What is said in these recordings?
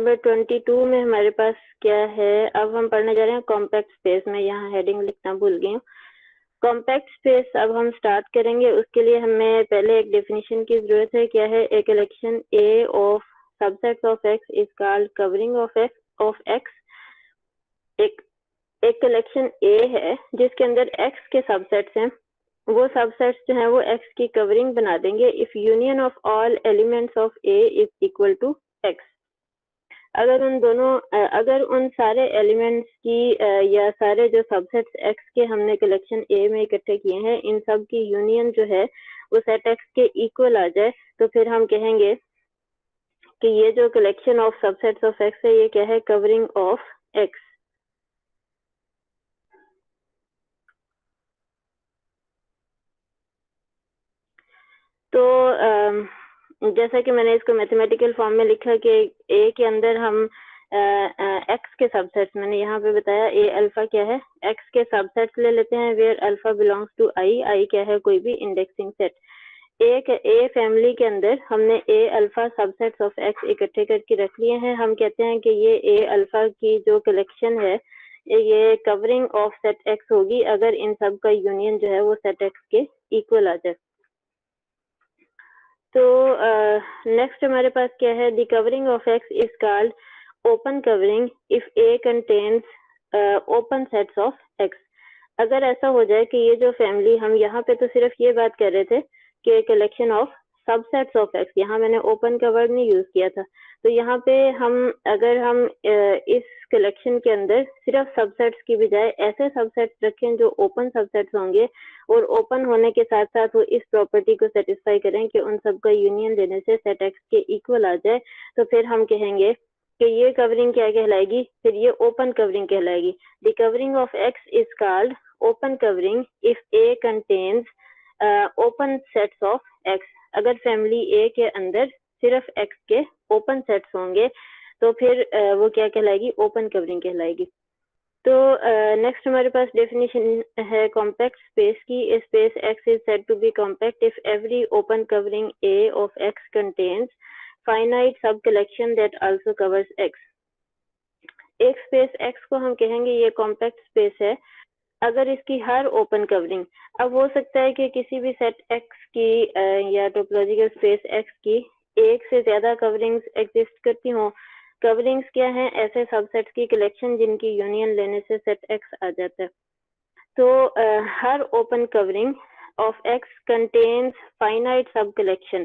Number 22 में हमारे पास क्या है, अब हम पढ़ने जा रहे हैं कॉम्पैक्ट स्पेस में। यहाँ हेडिंग लिखना भूल गई हूँ। कॉम्पैक्ट स्पेस अब हम स्टार्ट करेंगे। उसके लिए हमें पहले एक डेफिनेशन की जरूरत है। क्या है? A collection A of subsets of X is called covering of X. एक कलेक्शन ए है जिसके अंदर एक्स के सबसेट्स हैं। वो सबसेट्स जो हैं वो एक्स की कवरिंग बना देंगे if union of all elements of A is equal to X. अगर उन सारे एलिमेंट्स की या सारे जो सबसेट्स एक्स के हमने कलेक्शन ए में इकट्ठे किए हैं, इन सब की यूनियन जो है वो सेट एक्स के इक्वल आ जाए, तो फिर हम कहेंगे कि ये जो collection of subsets of x है ये क्या है? Covering of x. तो जैसा कि मैंने इसको मैथमेटिकल फॉर्म में लिखा कि ए के अंदर हम एक्स के सबसेट्स, मैंने यहाँ पे बताया ए अल्फा क्या है, एक्स के सबसेट्स ले लेते हैं वेयर अल्फा बिलोंग्स टू आई। आई क्या है? कोई भी इंडेक्सिंग सेट। ए फैमिली के अंदर हमने ए अल्फा सबसेट्स ऑफ एक्स इकट्ठे करके रख लिए हैं। हम कहते हैं कि ये ए अल्फा की जो कलेक्शन है ये कवरिंग ऑफ सेट एक्स होगी अगर इन सब का यूनियन जो है वो सेट एक्स के इक्वल आ जाए। तो नेक्स्ट हमारे पास क्या है? The covering of X is called open covering if A contains open sets of X. अगर ऐसा हो जाए कि ये जो फैमिली, हम यहाँ पे तो सिर्फ ये बात कर रहे थे कि collection of subsets of x, यहाँ मैंने ओपन का वर्ड नहीं यूज किया था। तो यहाँ पे अगर हम इस कलेक्शन के अंदर सिर्फ सबसेट्स की बजाय ऐसे सबसेट्स रखें जो ओपन सबसेट्स होंगे और ओपन होने के साथ साथ वो इस प्रॉपर्टी को सेटिस्फाई करें कि उन सब का यूनियन लेने से सेट एक्स के इक्वल आ जाए, तो फिर हम कहेंगे कि ये कवरिंग क्या कहलाएगी? फिर ये ओपन कवरिंग कहलाएगी। The covering of X is called open covering if A contains open sets of X. अगर फैमिली ए के अंदर सिर्फ एक्स के ओपन सेट्स होंगे तो फिर वो क्या कहलाएगी? ओपन कवरिंग कहलाएगी। तो नेक्स्ट हमारे पास डेफिनेशन है कॉम्पैक्ट स्पेस की। A space X is said to be compact if every open covering A of X contains finite sub collection that also covers X. एक स्पेस एक्स को हम कहेंगे ये कॉम्पैक्ट स्पेस है अगर इसकी हर ओपन कवरिंग, अब हो सकता है कि किसी भी सेट एक्स की या टोपोलॉजिकल स्पेस एक्स की एक से ज्यादा कवरिंग्स एग्जिस्ट करती हों। कवरिंग्स क्या हैं? ऐसे सबसेट्स की कलेक्शन जिनकी यूनियन लेने से सेट एक्स आ जाता है। तो हर open covering of X contains finite sub collection,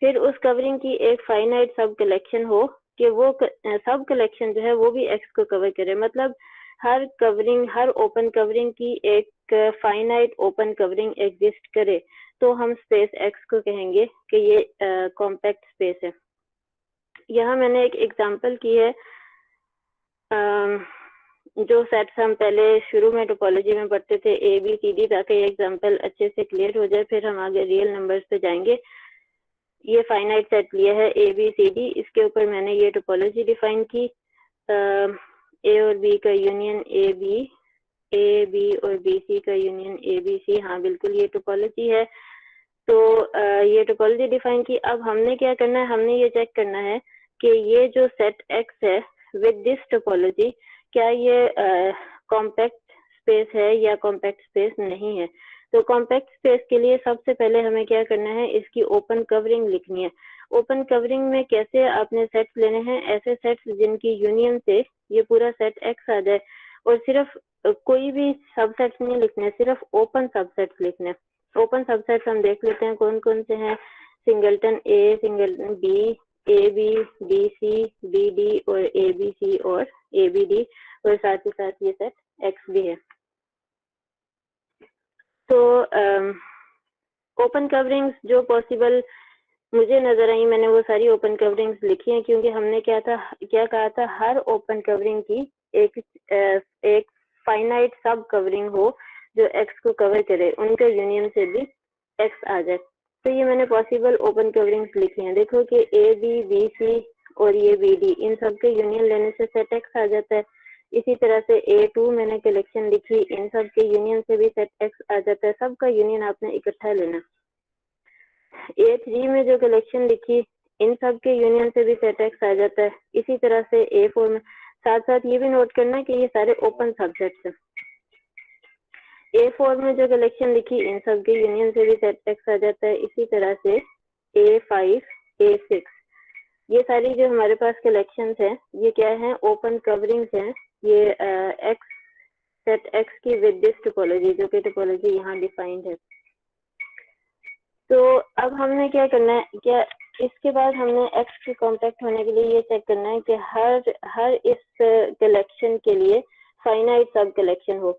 फिर उस कवरिंग की एक फाइनाइट सब कलेक्शन हो कि वो सब कलेक्शन जो है वो भी एक्स को कवर करे। मतलब हर ओपन कवरिंग की एक फाइनाइट ओपन कवरिंग एग्जिस्ट करे तो हम स्पेस एक्स को कहेंगे कि ये कॉम्पैक्ट स्पेस है। यहाँ मैंने एक एग्जांपल की है। जो सेट्स हम पहले शुरू में टोपोलॉजी में पढ़ते थे ए बी सी डी, ताकि ये एग्जांपल अच्छे से क्लियर हो जाए, फिर हम आगे रियल नंबर्स पे जाएंगे। ये फाइनाइट सेट लिया है ए बी सी डी, इसके ऊपर मैंने ये टोपोलॉजी डिफाइन की। ए और बी का यूनियन ए बी और बी सी का यूनियन ए बी सी। हाँ बिल्कुल, ये टोपोलॉजी है। तो ये टोपोलॉजी डिफाइन की। अब हमने क्या करना है? हमने ये चेक करना है कि ये जो सेट एक्स है विद दिस टोपोलॉजी, क्या ये कॉम्पैक्ट स्पेस है या कॉम्पैक्ट स्पेस नहीं है। तो कॉम्पैक्ट स्पेस के लिए सबसे पहले हमें क्या करना है? इसकी ओपन कवरिंग लिखनी है। ओपन कवरिंग में कैसे आपने सेट्स लेने हैं? ऐसे सेट्स जिनकी यूनियन से ये पूरा सेट एक्स आ जाए, और सिर्फ कोई भी सबसेट्स नहीं लिखने, सिर्फ ओपन सबसेट्स लिखने। ओपन सबसेट्स हम देख लेते हैं कौन कौन से हैं। Singleton A, singleton B, A B, B C, B D और ए बी सी और ए बी डी, और साथ ही साथ ये सेट एक्स भी है। तो ओपन कवरिंग्स जो पॉसिबल मुझे नजर आई, मैंने वो सारी ओपन कवरिंग्स लिखी हैं, क्योंकि हमने क्या कहा था? हर ओपन कवरिंग की एक फाइनाइट सब कवरिंग हो जो एक्स को कवर करे, उनके यूनियन से भी एक्स आ जाए। तो ये मैंने पॉसिबल ओपन कवरिंग्स लिखी हैं। देखो कि ए बी, बी सी और ये बी डी, इन सब के यूनियन लेने से सेट एक्स आ जाता है। इसी तरह से A2 मैंने कलेक्शन लिखी, इन सब के यूनियन से भी सेट एक्स आ जाता है। सबका यूनियन आपने इकट्ठा लेना। A3 में जो कलेक्शन लिखी, इन सब के यूनियन से भी सेट एक्स आ जाता है। इसी तरह से A4 में साथ साथ ये भी नोट करना है कि ये सारे ओपन सबसेट्स हैं। A4 में जो कलेक्शन लिखी इन सब के यूनियन से भी सेट एक्स आ जाता है। इसी तरह से A5, A6 ये सारी जो हमारे पास कलेक्शंस हैं ये क्या है, ओपन कवरिंग्स हैं। ये एक्स सेट एक्स की विद दिस टोपोलॉजी, जो कि टोपोलॉजी यहाँ डिफाइंड है। तो अब हमने क्या करना है, क्या इसके बाद हमने एक्स के कॉम्पैक्ट होने के लिए ये चेक करना है कि हर इस कलेक्शन के लिए फाइनाइट सब कलेक्शन हो।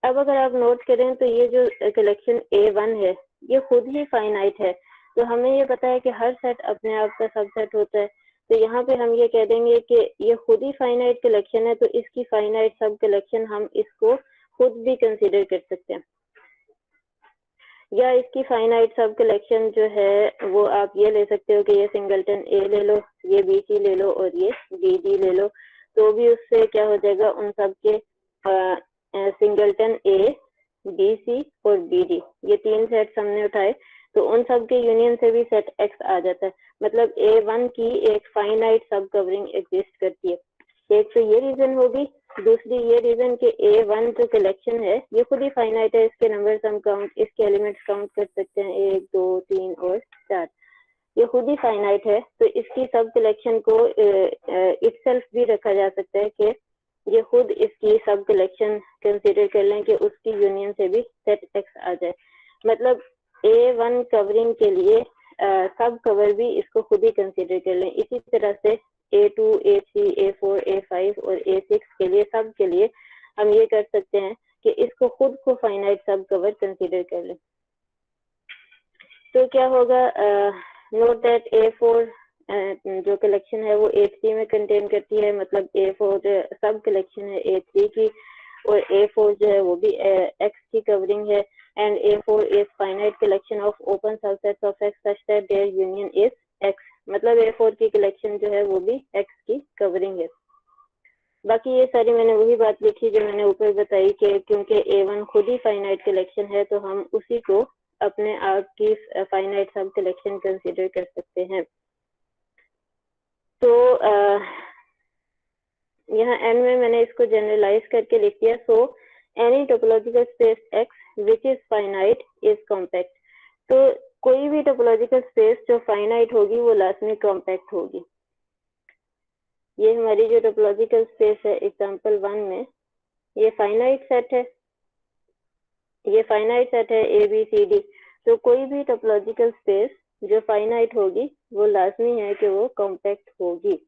अब अगर आप नोट करें तो ये जो कलेक्शन A1 है ये खुद ही फाइनाइट है, तो हमें ये पता है कि हर सेट अपने आप का सबसेट होता है। तो यहाँ पे हम ये कह देंगे कि ये खुद ही फाइनाइट कलेक्शन है, तो इसकी फाइनाइट सब कलेक्शन हम इसको खुद भी कंसीडर कर सकते हैं। या इसकी फाइनाइट सब कलेक्शन जो है वो आप ये ले सकते हो कि ये सिंगलटन A ले लो, ये BC ले लो और ये BD ले लो, तो भी उससे क्या हो जाएगा, उन सब के सिंगलटन A, BC और BD ये तीन सेट्स हमने उठाए, तो उन सब के यूनियन से भी सेट एक्स आ जाता है। मतलब A1 की एक फाइनाइट सब कवरिंग एग्जिस्ट करती है। एक तो ये रीजन होगी, दूसरी ये रीजन कि A1 जो कलेक्शन है ये खुद ही फाइनाइट है, इसके नंबर्स हम काउंट, इसके एलिमेंट्स काउंट कर सकते हैं 1, 2, 3 और 4, ये खुद ही फाइनाइट है। तो इसकी सब कलेक्शन को इटसेल्फ भी रखा जा सकता है कि ये खुद इसकी सब कलेक्शन कंसीडर कर लें कि उसकी यूनियन से भी सेट एक्स आ जाए। मतलब A1 कवरिंग के लिए सब कवर भी इसको खुद ही कंसीडर कर लें। इसी तरह से A2, A3, A4, A5 और A6 के लिए सब के लिए हम ये कर सकते हैं कि इसको खुद को फाइनाइट सब कवर कंसीडर कर लें। तो क्या होगा, नोट दैट A4 जो कलेक्शन है वो A3 में कंटेन करती है, मतलब A4 सब कलेक्शन है A3 की, और A4 जो है वो भी X की कवरिंग है, and A4 is finite collection of open subsets of X such that their union is X। मतलब A4 की कलेक्शन जो है वो भी X की कवरिंग है। बाकी ये सारी मैंने वही बात लिखी जो मैंने ऊपर बताई कि क्योंकि A1 खुद ही फाइनाइट कलेक्शन है, तो हम उसी को अपने आप की फाइनाइट सब कलेक्शन कंसीडर कर सकते हैं। तो यहाँ एन में मैंने इसको जनरलाइज करके लिख दिया। So any topological space X which is finite is compact. तो कोई भी टोपोलॉजिकल स्पेस जो फाइनाइट होगी वो लाजमी कॉम्पैक्ट होगी। ये हमारी जो टोपोलॉजिकल स्पेस है एग्जांपल 1 में, ये फाइनाइट सेट है, ये फाइनाइट सेट है ABCD। तो कोई भी टोपोलॉजिकल स्पेस जो फाइनाइट होगी वो लाजमी है कि वो कॉम्पैक्ट होगी।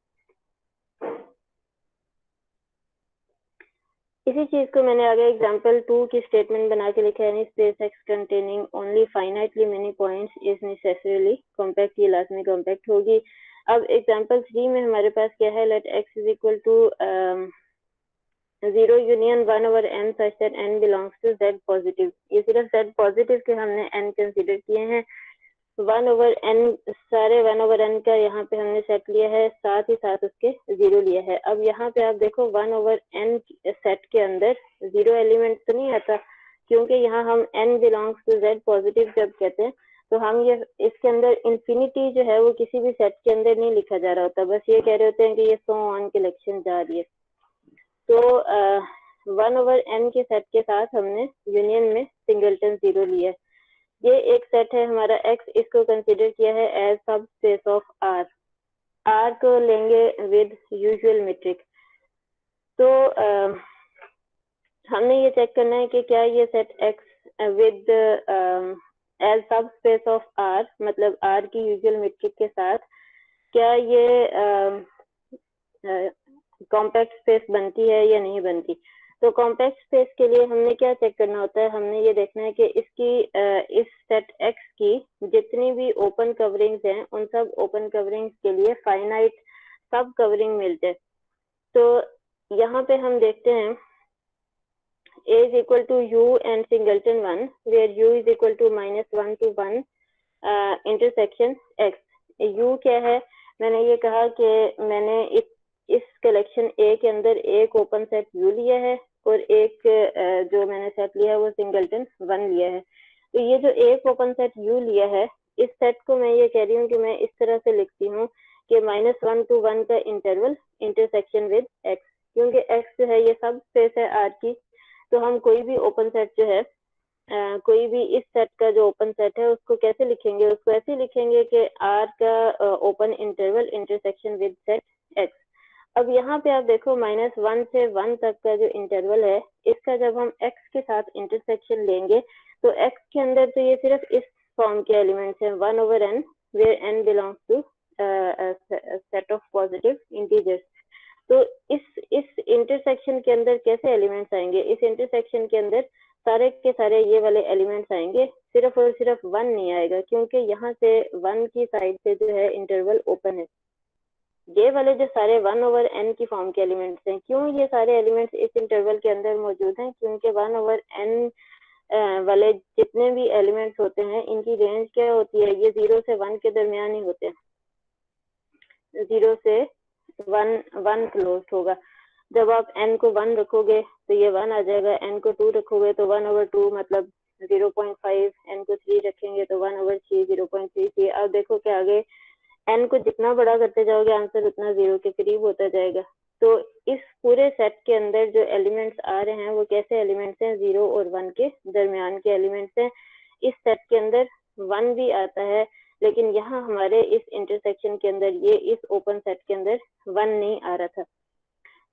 इसी चीज को मैंने आगे एग्जांपल 2 की स्टेटमेंट बना के लिखा है, any space X containing only finitely many points is necessarily compact, ये लाजमी कॉम्पैक्ट होगी। अब एग्जांपल 3 में हमारे पास क्या है, let X is equal to 0 union 1/n such that n belongs to Z positive. ये सिर्फ Z पॉजिटिव के हमने n कंसीडर किए हैं। 1/n सारे 1/n का यहाँ पे हमने सेट लिया है, साथ ही साथ उसके 0 लिया है। अब यहाँ पे आप देखो 1/n सेट के अंदर 0 एलिमेंट तो नहीं आता, क्योंकि यहाँ हम n belongs to Z positive जब कहते हैं तो हम ये इसके अंदर इंफिनिटी जो है वो किसी भी सेट के अंदर नहीं लिखा जा रहा होता, बस ये कह रहे होते हैं कि ये सो ऑन कलेक्शन जा रही है। तो 1/n के सेट के साथ हमने यूनियन में सिंगलटन 0 लिया है। ये एक सेट है हमारा X, इसको कंसीडर किया है एज सब स्पेस ऑफ R। R को लेंगे विद यूजुअल मीट्रिक। तो हमने ये चेक करना है कि क्या ये सेट X विद एज सब स्पेस ऑफ R, मतलब R की यूजुअल मीट्रिक के साथ क्या ये कॉम्पैक्ट स्पेस बनती है या नहीं बनती। तो कॉम्पैक्ट स्पेस के लिए हमने क्या चेक करना होता है, हमने ये देखना है कि इसकी इस सेट X की जितनी भी ओपन कवरिंग्स हैं उन सब ओपन कवरिंग्स के लिए फाइनाइट सब कवरिंग मिल जाए। तो यहाँ पे हम देखते हैं A is equal to U and singleton 1 where U is equal to -1 to 1 intersection X। U क्या है, मैंने ये कहा कि मैंने इस कलेक्शन A के अंदर एक ओपन सेट U लिया है और एक जो मैंने सेट लिया है वो सिंगलटन 1 लिया है। तो ये जो एक ओपन सेट U लिया है इस सेट को मैं ये कह रही हूँ कि मैं इस तरह से लिखती हूँ कि -1 to 1 का इंटरवल इंटरसेक्शन विद x, क्योंकि x जो है ये सब स्पेस है R की, तो हम कोई भी ओपन सेट जो है कोई भी इस सेट का जो ओपन सेट है उसको कैसे लिखेंगे, उसको ऐसे लिखेंगे कि R का open interval intersection with set x। अब यहाँ पे आप देखो -1 से 1 तक का जो इंटरवल है, इसका जब हम x के साथ इंटरसेक्शन लेंगे तो x के अंदर तो ये सिर्फ इस फॉर्म के एलिमेंट्स हैं 1/n, where n belongs to set of positive integers. तो इस इंटरसेक्शन के अंदर कैसे एलिमेंट्स आएंगे, इस इंटरसेक्शन के अंदर सारे के सारे ये वाले एलिमेंट्स आएंगे, सिर्फ और सिर्फ 1 नहीं आएगा, क्योंकि यहाँ से 1 की साइड से जो है इंटरवल ओपन है। ये वाले जो सारे 1/n की फॉर्म के एलिमेंट्स हैं, क्यों ये सारे एलिमेंट्स इस इंटरवल के अंदर मौजूद हैं, क्योंकि 1/n वाले जितने भी एलिमेंट्स होते हैं इनकी रेंज क्या होती है, ये 0 से 1 के दरमियान ही होते हैं। 0 से 1 क्लोज होगा। जब आप n को 1 रखोगे तो ये 1 आ जाएगा, n को 2 रखोगे तो 1/2 मतलब 0.5, n को 3 रखेंगे तो 1/3 0.33। अब देखो कि आगे n को जितना बड़ा करते जाओगे आंसर उतना 0 के करीब होता जाएगा। तो इस पूरे सेट के अंदर जो एलिमेंट्स आ रहे हैं वो कैसे एलिमेंट्स हैं, 0 और 1 के दरमियान के एलिमेंट्स हैं। इस सेट के अंदर 1 भी आता है, लेकिन यहाँ हमारे इस इंटरसेक्शन के अंदर ये इस ओपन सेट के अंदर 1 नहीं आ रहा था।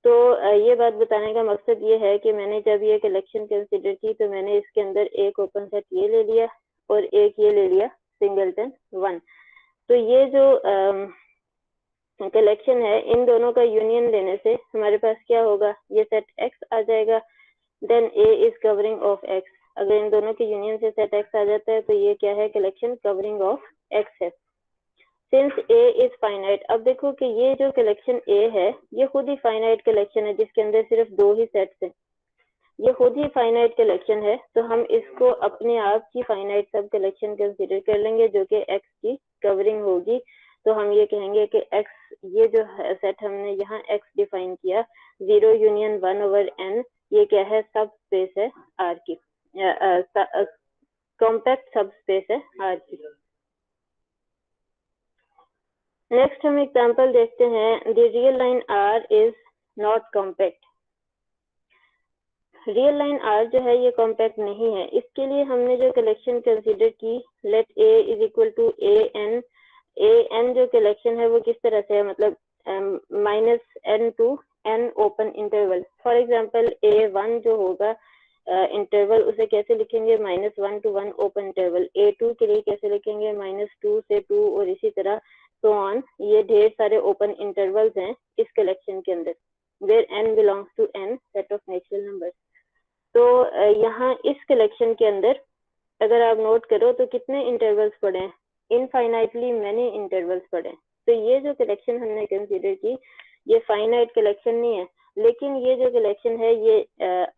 तो ये बात बताने का मकसद ये है कि मैंने जब ये कलेक्शन कंसिडर की तो मैंने इसके अंदर एक ओपन सेट ये ले लिया और एक ये ले लिया सिंगलटन 1। तो ये जो कलेक्शन है, इन दोनों का यूनियन लेने से हमारे पास क्या होगा, ये सेट x आ जाएगा, then a is covering of x। अगर इन दोनों के यूनियन से सेट x आ जाता है तो ये क्या है, कलेक्शन कवरिंग ऑफ x है। सिंस a इज फाइनाइट, अब देखो कि ये जो कलेक्शन a है ये खुद ही फाइनाइट कलेक्शन है जिसके अंदर सिर्फ 2 ही सेट्स हैं, ये खुद ही फाइनाइट कलेक्शन है, तो हम इसको अपने आप की फाइनाइट सब कलेक्शन कंसीडर कर लेंगे जो कि x की कवरिंग होगी। तो हम ये कहेंगे कि x, ये जो सेट हमने यहाँ x डिफाइन किया 0 यूनियन 1/n, ये क्या है, सब स्पेस है R की, कॉम्पैक्ट सब स्पेस है R की। नेक्स्ट हम एग्जांपल देखते हैं, the real line R is not compact. Real line R जो है ये कॉम्पैक्ट नहीं है, इसके लिए हमने जो कलेक्शन कंसीडर की, let A is equal to an जो कलेक्शन है वो किस तरह से है, मतलब -n to n open interval. For example A1 जो होगा इंटरवल उसे कैसे लिखेंगे, -1 to 1 ओपन इंटरवल। A2 के लिए कैसे लिखेंगे, -2 से 2, और इसी तरह सो ऑन। ये ढेर सारे ओपन इंटरवल्स हैं इस कलेक्शन के अंदर, where n belongs to n set of natural numbers. तो यहाँ इस कलेक्शन के अंदर अगर आप नोट करो तो कितने इंटरवल्स पड़े हैं, इनफाइनाइटली मैनी इंटरवल्स पड़े हैं। तो ये जो कलेक्शन हमने कंसीडर की ये फाइनाइट कलेक्शन नहीं है, लेकिन ये जो कलेक्शन है ये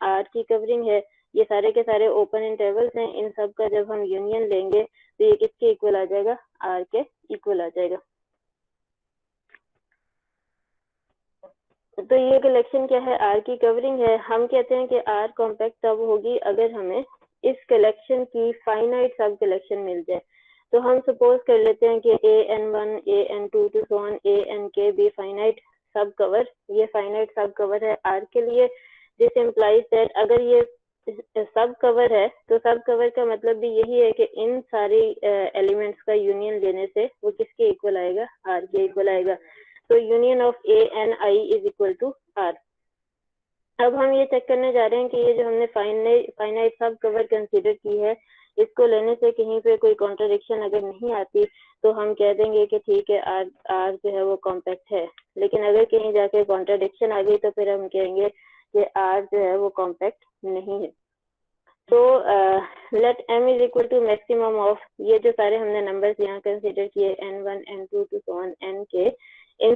R की कवरिंग है, ये सारे के सारे ओपन इंटरवल्स हैं, इन सब का जब हम यूनियन लेंगे तो ये किसके इक्वल आ जाएगा, R के इक्वल आ जाएगा। तो ये कलेक्शन क्या है, R की कवरिंग है। हम कहते हैं कि R कॉम्पैक्ट तब होगी अगर हमें इस कलेक्शन की फाइनाइट सब कलेक्शन मिल जाए। तो हम सपोज कर लेते हैं कि an1 an2 to so on ank भी फाइनाइट सब कवर, ये फाइनाइट सब कवर है R के लिए। दिस इम्प्लाइज दैट अगर ये सब कवर है तो सब कवर का मतलब भी यही है कि इन सारी एलिमेंट्स का यूनियन लेने से वो किसके इक्वल आएगा, R के इक्वल आएगा। तो union of a and I is equal to R। अब हम ये चेक करने जा रहे हैं कि ये जो हमने फाइनाइट सब कवर कंसीडर की है, इसको लेने से कहीं पे कोई कॉन्ट्रडिक्शन अगर नहीं आती तो हम कह देंगे कि ठीक है R जो है वो कॉम्पैक्ट है। लेकिन अगर कहीं जाके कॉन्ट्रडिक्शन आ गई तो फिर हम कहेंगे कि R जो है वो कॉम्पैक्ट नहीं है। तो let m is equal to maximum of, ये जो सारे हमने नंबर्स यहाँ कंसीडर किए n1 n2 to so on n के, इन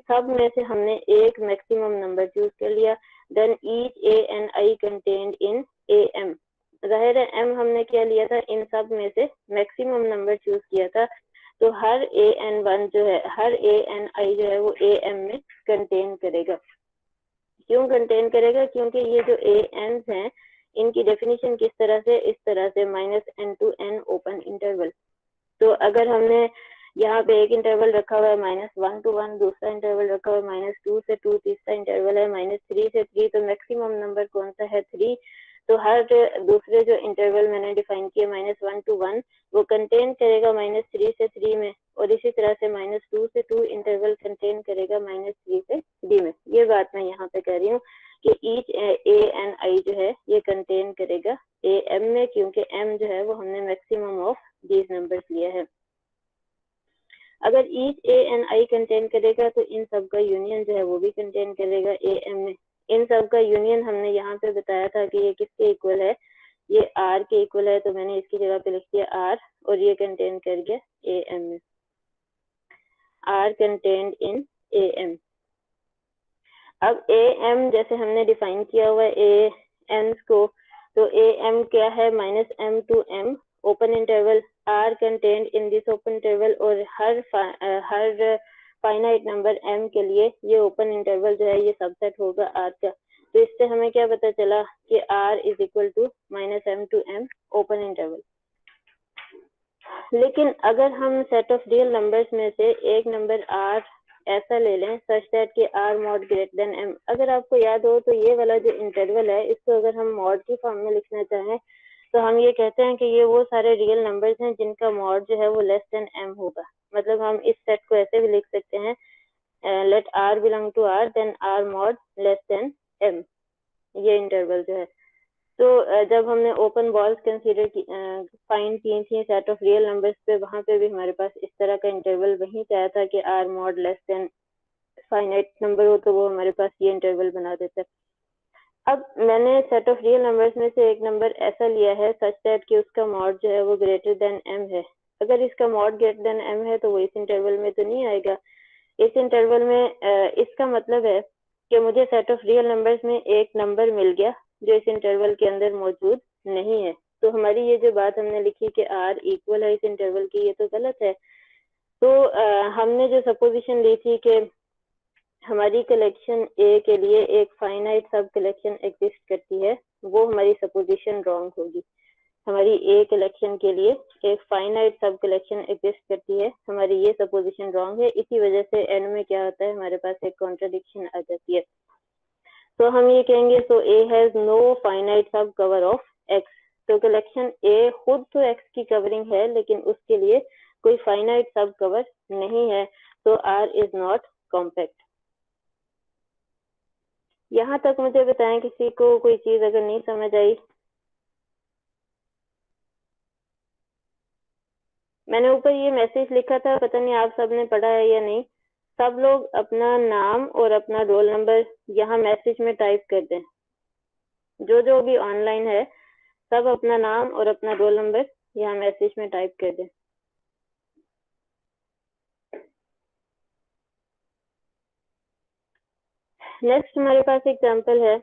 सब में से हमने एक मैक्सिमम नंबर चूज कर लिया। Then each a and I contained in am, जाहिर है m हमने क्या लिया था, इन सब में से मैक्सिमम नंबर चूज किया था। तो हर an1 जो है, हर a and I जो है वो am में कंटेन करेगा। क्यों कंटेन करेगा, क्योंकि ये जो ans हैं इनकी डेफिनेशन किस तरह से, इस तरह से -n to n open interval. तो अगर हमने यहाँ पे एक इंटरवल रखा हुआ है -1 to 1, दूसरा इंटरवल रखा हुआ है -2 से 2, तीसरा इंटरवल है -3 से 3, तो मैक्सिमम नंबर कौन सा है 3। तो हर दूसरे जो इंटरवल मैंने डिफाइन किए -1 to 1 वो कंटेन करेगा -3 से 3 में, और इसी तरह से -2 से 2 इंटरवल कंटेन करेगा -3 से 3 में। ये बात मैं यहाँ पे कह रही हूँ कि ईच ए एंड आई जो है ये कंटेन करेगा ए एम में, क्योंकि एम जो है वो हमने मैक्सिमम ऑफ दीज नंबर्स लिया है। अगर each A and I contain करेगा तो इन सब का यूनियन जो है वो भी कंटेन करेगा ए एम में। इन सब का यूनियन हमने यहाँ पे बताया था कि ये किसके इक्वल है, ये आर के इक्वल है, तो मैंने इसकी जगह पे लिख दिया आर, और ये कंटेन कर गया ए एम में, R contained in A M. अब ए एम जैसे हमने डिफाइन किया हुआ है ए एम को, तो ए एम क्या है -m to m open interval, R contained in this open interval, और हर फाइनाइट नंबर m के लिए ये ओपन इंटरवल जो है ये सबसेट होगा r का। तो इससे हमें क्या पता चला कि r is equal to -m to m open interval. लेकिन अगर हम सेट ऑफ रियल नंबर्स में से एक नंबर r ऐसा ले लें सच दैट कि r mod greater than m, अगर आपको याद हो तो ये वाला जो इंटरवल है इसको अगर हम मॉड की फॉर्म में लिखना चाहें तो हम ये कहते हैं कि ये वो सारे रियल नंबर्स हैं जिनका मॉड जो है वो लेस देन m होगा। मतलब हम इस सेट को ऐसे भी लिख सकते हैं, let r belong to r then r mod less than m, ये इंटरवल जो है। तो जब हमने ओपन बॉल्स कंसीडर फाइंड की थी सेट ऑफ रियल नंबर्स पे, वहां पे भी हमारे पास इस तरह का इंटरवल वहीं पे आया था कि r mod less then finite number हो, तो वो हमारे पास ये इंटरवल बना देता है। अब मैंने सेट ऑफ रियल नंबर्स में से एक नंबर ऐसा लिया है सच दैट कि उसका मॉड जो है वो ग्रेटर देन m है। अगर इसका मॉड ग्रेटर देन m है तो वो इस इंटरवल में तो नहीं आएगा। इस इंटरवल में इसका मतलब है कि मुझे सेट ऑफ रियल नंबर्स में एक नंबर मिल गया जो इस इंटरवल के अंदर मौजूद नहीं है। तो हमारी ये जो बात हमने लिखी कि r इक्वल है इस इंटरवल की, ये तो गलत है। तो हमने जो सपोजिशन ली थी कि हमारी कलेक्शन ए के लिए एक फाइनाइट सब कलेक्शन एग्जिस्ट करती है, वो हमारी सपोजिशन रॉन्ग होगी। हमारी ए कलेक्शन के लिए एक फाइनाइट सब कलेक्शन एग्जिस्ट करती है, हमारी ये सपोजिशन रॉन्ग है। इसी वजह से एंड में क्या होता है, हमारे पास एक कॉन्ट्रडिक्शन आ जाती है। तो हम ये कहेंगे सो ए हैज नो फाइनाइट सब कवर ऑफ एक्स। तो कलेक्शन ए खुद तो एक्स की कवरिंग है लेकिन उसके लिए कोई फाइनाइट सब कवर नहीं है, तो आर इज नॉट कॉम्पैक्ट। यहाँ तक मुझे बताएं किसी को कोई चीज अगर नहीं समझ आई। मैंने ऊपर ये मैसेज लिखा था, पता नहीं आप सबने पढ़ा है या नहीं। सब लोग अपना नाम और अपना रोल नंबर यहाँ मैसेज में टाइप कर दें। जो भी ऑनलाइन है सब अपना नाम और अपना रोल नंबर यहाँ मैसेज में टाइप कर दें। नेक्स्ट हमारे पास एग्जांपल है,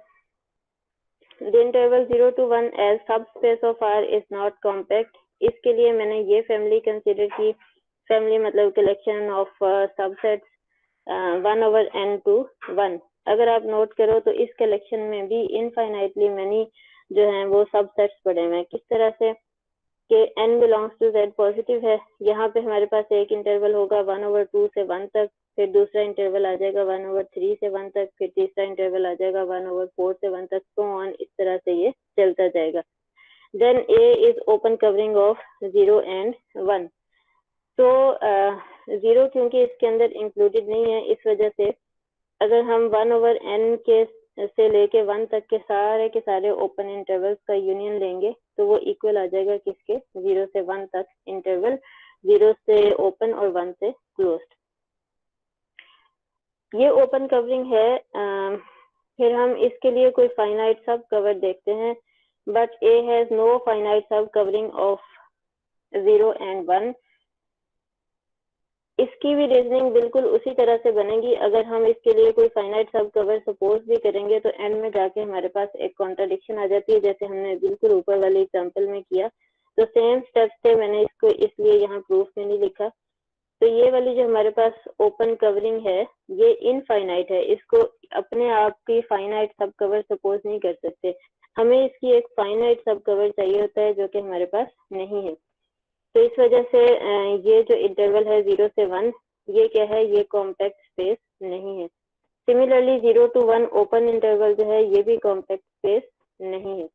द इंटरवल 0 to 1 एज सब space of R is not compact. इसके लिए मैंने ये फैमिली कंसीडर की, फैमिली मतलब collection of subsets 1/n to 1। अगर आप नोट करो तो इस कलेक्शन में भी इनफाइनाइटली मैनी जो हैं वो सबसेट्स पड़े हुए हैं। किस तरह से कि n belongs to z positive है, यहाँ पे हमारे पास एक इंटरवल होगा 1/2 से 1 तक, फिर दूसरा इंटरवल आ जाएगा 1/3 से 1 तक, फिर तीसरा इंटरवल आ जाएगा 1/4 से 1 तक, so on, इस तरह से ये चलता जाएगा। Then a is open covering of 0 and 1। तो 0 क्योंकि इसके अंदर इंक्लूडेड नहीं है, इस वजह से अगर हम 1/n के से लेके 1 तक के सारे ओपन इंटरवल्स का यूनियन लेंगे तो वो इक्वल आ जाएगा किसके, 0 से 1 तक इंटरवल, 0 से ओपन और 1 से क्लोज्ड। ये ओपन कवरिंग है। फिर हम इसके लिए कोई फाइनाइट सब कवर देखते हैं, but A has no finite subcovering of 0 and 1। इसकी भी रीजनिंग बिल्कुल उसी तरह से बनेगी। अगर हम इसके लिए कोई फाइनाइट सब कवर सपोज भी करेंगे तो एंड में जाके हमारे पास एक कॉन्ट्रडिक्शन आ जाती है, जैसे हमने बिल्कुल ऊपर वाले एग्जांपल में किया। तो सेम स्टेप्स थे, मैंने इसको इसलिए यहाँ प्रूफ में नहीं लिखा। तो ये वाली जो हमारे पास ओपन कवरिंग है ये इनफाइनाइट है, इसको अपने आप की फाइनाइट सब कवर सपोज नहीं कर सकते। हमें इसकी एक फाइनाइट सब कवर चाहिए होता है जो कि हमारे पास नहीं है। तो इस वजह से ये जो इंटरवल है 0 से 1, ये क्या है, ये कॉम्पैक्ट स्पेस नहीं है। सिमिलरली 0 to 1 ओपन इंटरवल जो है ये भी कॉम्पैक्ट स्पेस नहीं है।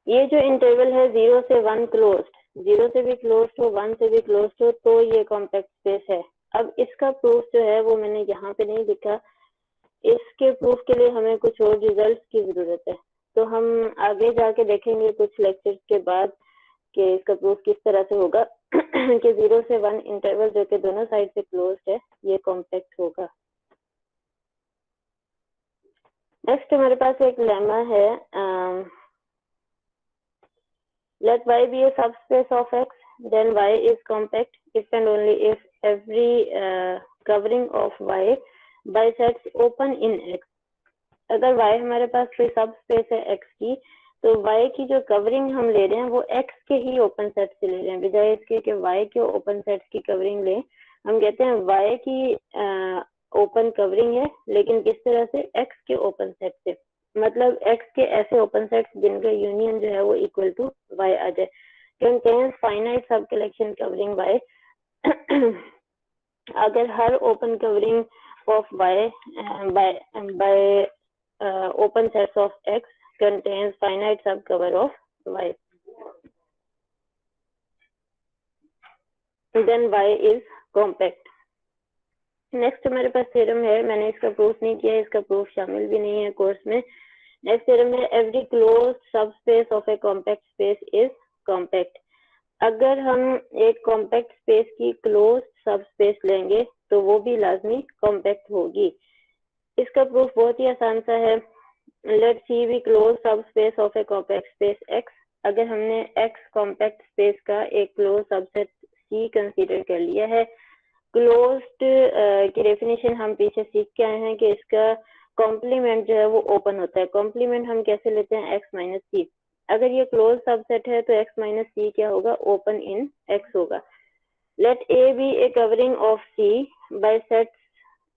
ये जो इंटरवल है 0 से 1 क्लोज्ड, 0 से भी क्लोज्ड हो 1 से भी क्लोज्ड हो तो ये कॉम्पैक्ट स्पेस है। अब इसका प्रूफ जो है वो मैंने यहाँ पे नहीं लिखा, इसके प्रूफ के लिए हमें कुछ और रिजल्ट्स की जरूरत है। तो हम आगे जाके देखेंगे कुछ लेक्चर्स के बाद कि इसका प्रूफ किस तरह से होगा कि 0 से 1 इंटरवल जो कि दोनों साइड से क्लोज्ड है ये कॉम्पैक्ट होगा। नेक्स्ट हमारे पास एक लेमा है, let y be a subspace of x, then y is compact if and only if every covering of y bisects open in x। अगर y हमारे पास कोई सबस्पेस है x की, तो y की जो कवरिंग हम ले रहे हैं वो x के ही ओपन सेट से ले रहे हैं, बजाय इसके कि y के ओपन सेट्स की कवरिंग लें। हम कहते हैं y की ओपन कवरिंग है, लेकिन किस तरह से, x के ओपन सेट से, मतलब x के ऐसे ओपन सेट्स जिनका यूनियन जो है वो इक्वल टू y आ जाए। Contains finite sub collection covering y। अगर हर open covering of y by open sets of x contains finite subcover of y, then y is compact। Next हमारे पास theorem है, मैंने इसका प्रूफ नहीं किया, इसका प्रूफ शामिल भी नहीं है कोर्स में। नेक्स्ट थ्योरम है, every closed subspace of a compact space is compact. अगर हम एक कॉम्पैक्ट स्पेस की क्लोज्ड सबस्पेस लेंगे तो वो भी लाजमी कॉम्पैक्ट होगी। इसका प्रूफ बहुत ही आसान सा है। Let C be close subspace of a compact space X. अगर हमने एक्स कॉम्पैक्ट स्पेस का एक क्लोज सबसेट सी कंसीडर कर लिया है, क्लोज्ड की डेफिनेशन हम पीछे सीख के आए हैं कि इसका कॉम्प्लीमेंट जो है वो ओपन होता है। कॉम्प्लीमेंट हम कैसे लेते हैं, एक्स माइनस सी। अगर ये क्लोज सबसेट है तो एक्स माइनस सी क्या होगा, ओपन इन एक्स होगा। Let A be a covering of C by sets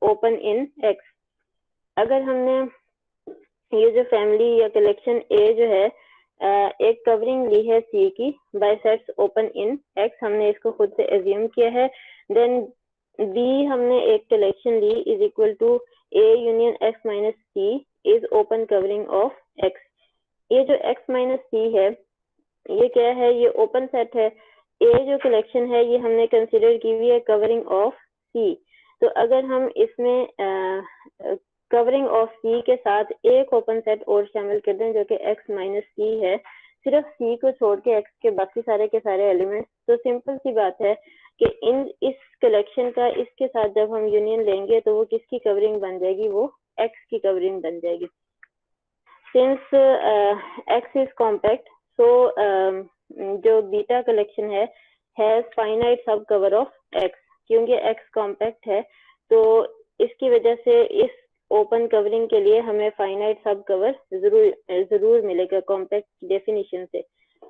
open in X. अगर हमने ये जो फैमिली या कलेक्शन ए जो है एक कवरिंग ली है सी की by sets open in X, हमने इसको खुद से एज्यूम किया है। देन बी हमने एक कलेक्शन ली is equal to A union X minus C is open covering of X. ये जो एक्स माइनस सी है ये क्या है, ये ओपन सेट है। ए जो कलेक्शन है ये हमने कंसिडर की हुई है कवरिंग ऑफ सी। तो अगर हम इसमें कवरिंग ऑफ सी के साथ एक ओपन सेट और शामिल कर दें जो कि एक्स माइनस सी है, सिर्फ सी को छोड़ के एक्स के बाकी सारे के सारे एलिमेंट्स, तो सिंपल सी बात है कि इस कलेक्शन का इसके साथ जब हम यूनियन लेंगे तो वो किसकी कवरिंग बन जाएगी, वो एक्स की कवरिंग बन जाएगी। सिंस एक्स इज कॉम्पैक्ट, सो जो बीटा कलेक्शन है हैज फाइनाइट सब कवर ऑफ एक्स। क्योंकि एक्स कॉम्पैक्ट है तो इसकी वजह से इस ओपन कवरिंग के लिए हमें फाइनाइट सब कवर जरूर मिलेगा कॉम्पैक्ट डेफिनेशन से।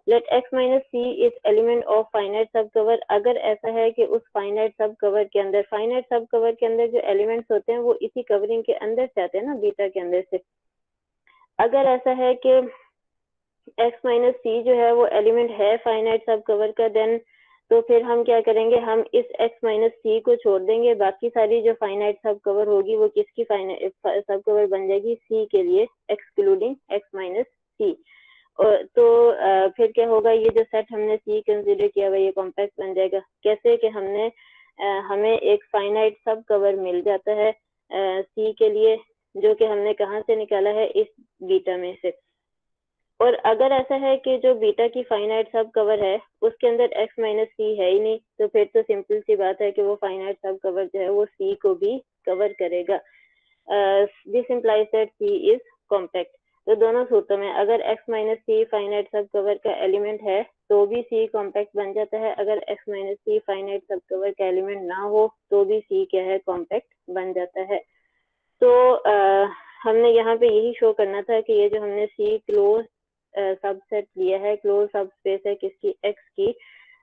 Let X minus C is element of finite subcover. अगर ऐसा है कि उस फाइनाइट सब कवर के अंदर, फाइनाइट सब कवर के अंदर जो एलिमेंट्स होते हैं वो इसी कवरिंग के अंदर से आते हैं ना, बीटा के अंदर से। अगर ऐसा है कि एक्स माइनस सी जो है वो एलिमेंट है फाइनाइट सब कवर का, देन तो फिर हम क्या करेंगे, हम इस एक्स माइनस सी को छोड़ देंगे, बाकी सारी जो फाइनाइट सब कवर होगी वो किसकी फाइनाइट सब कवर बन जाएगी, सी के लिए, एक्सक्लूडिंग एक्स माइनस सी। तो फिर क्या होगा, ये जो सेट हमने सी कंसीडर किया हुआ ये कॉम्पैक्ट बन जाएगा। कैसे कि हमने हमें एक फाइनाइट सब कवर मिल जाता है सी के लिए, जो कि हमने कहाँ से निकाला है, इस बीटा में से। और अगर ऐसा है कि जो बीटा की फाइनाइट सब कवर है उसके अंदर एक्स माइनस सी है ही नहीं, तो फिर तो सिंपल सी बात है कि वो फाइनाइट सब कवर जो है वो सी को भी कवर करेगा। This implies that C is compact. तो दोनों सूत्रों में अगर X minus C finite subcover का एलिमेंट है तो भी सी कॉम्पैक्ट बन जाता है, अगर X minus C finite subcover का एलिमेंट ना हो तो भी सी क्या है, कॉम्पैक्ट बन जाता है। तो हमने यहाँ पे यही शो करना था कि ये जो हमने सी क्लोज सबसेट लिया है, क्लोज सबस्पेस है किसकी, एक्स की,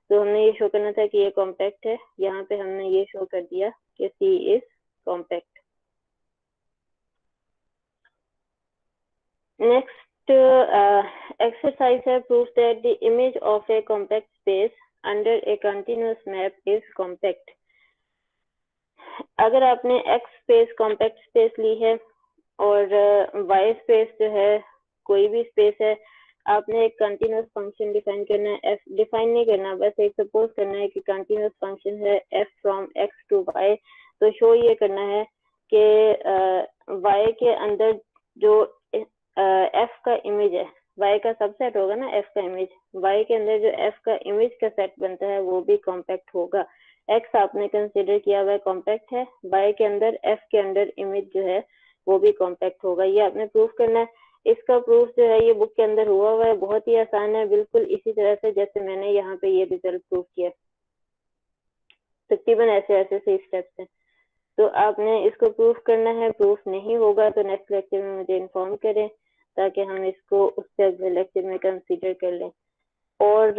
तो हमने ये शो करना था कि ये कॉम्पैक्ट है। यहाँ पे हमने ये शो कर दिया कि सी इज कॉम्पैक्ट। नेक्स्ट एक्सरसाइज है proof that the image of a compact space under A continuous map is compact. अगर आपने एक्स स्पेस कॉम्पैक्ट स्पेस ली है और वाई स्पेस जो है कोई भी स्पेस है, आपने एक कंटिन्यूअस फंक्शन डिफाइन करना है। एफ डिफाइन नहीं करना, बस एक सपोज करना है कि कंटिन्यूअस फंक्शन है F from X to Y. तो शो ये करना है कि वाई के अंदर जो एफ का इमेज है, वाई का सबसेट होगा ना एफ का इमेज, वाई के अंदर जो एफ का इमेज का सेट बनता है वो भी कॉम्पैक्ट होगा। एक्स आपने कंसिडर किया हुआ कॉम्पैक्ट है, वाई के अंदर एफ के अंदर इमेज जो है वो भी कॉम्पैक्ट होगा। ये आपने प्रूफ करना है। इसका प्रूफ जो है ये बुक के अंदर हुआ है, बहुत ही आसान है, बिल्कुल इसी तरह से जैसे मैंने यहाँ पे ये रिजल्ट प्रूफ किया। तकरीबन ऐसे ऐसे से स्टेप्स हैं, तो आपने इसको प्रूफ करना है। प्रूफ नहीं होगा तो नेक्स्ट लेक्चर में मुझे इन्फॉर्म करें ताकि हम इसको उससे अगले लेक्चर में कंसीडर कर लें। और